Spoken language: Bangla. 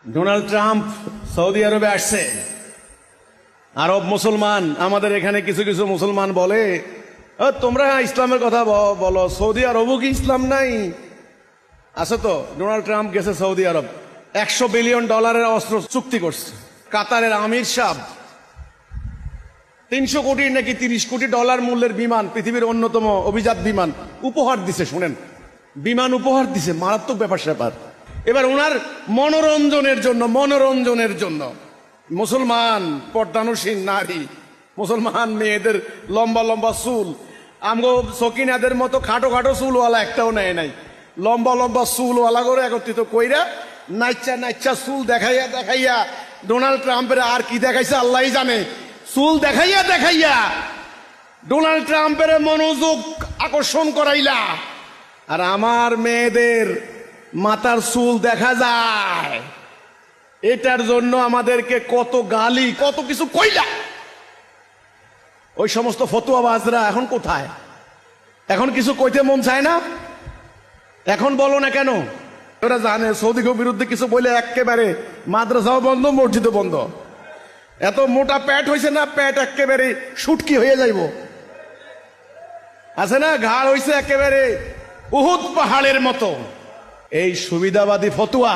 ডোনাল্ড ট্রাম্প সৌদি আরবে আসছে। আরব মুসলমান, আমাদের এখানে কিছু কিছু মুসলমান বলে তোমরা ইসলামের কথা বলো, সৌদি আরবও কি ইসলাম নাই? আছে তো। ডোনাল্ড ট্রাম্প গেছে সৌদি আরব, $100 বিলিয়ন অস্ত্র চুক্তি করছে। কাতারের আমির সাহেব 300 কোটি নাকি $30 কোটি মূল্যের বিমান, পৃথিবীর অন্যতম অভিজাত বিমান উপহার দিছে। শুনেন, বিমান উপহার দিছে, মারাত্মক ব্যাপার স্যাপার। এবার ওনার মনোরঞ্জনের জন্য মুসলমান পর্দানুসীন নারী, মুসলমান মেয়েদের লম্বা লম্বা চুল, আমগো সকিনাদের মতো খাটো খাটো চুলওয়ালা একটাও নেয় নাই, লম্বা লম্বা চুলওয়ালা করে একত্রিত কইরা নাইচা নাইচা চুল দেখাইয়া ডোনাল্ড ট্রাম্পের আর কি দেখাইছে আল্লাহই জানে। চুল দেখাইয়া ডোনাল্ড ট্রাম্পের মনোযোগ আকর্ষণ করাইলা, আর আমার মেয়েদের মাথার চুল দেখা যায়। এটার জন্য আমাদেরকে কত গালি, কত কিছু কইলা। ওই সমস্ত ফতুয়াবাজরা এখন কোথায়? এখন কিছু কইতে মন চায় না? এখন বলো না কেন? ওরা জানে সৌদির বিরুদ্ধে কিছু বলে একেবারে মাদ্রাসাও বন্ধ, মসজিদও বন্ধ। এত মোটা প্যাট হয়েছে না, প্যাট একেবারে শুটকি হয়ে যাইব। আছে না, ঘাড় হয়েছে একেবারে উহুদ পাহাড়ের মতো। এই সুবিধাবাদী ফতুয়া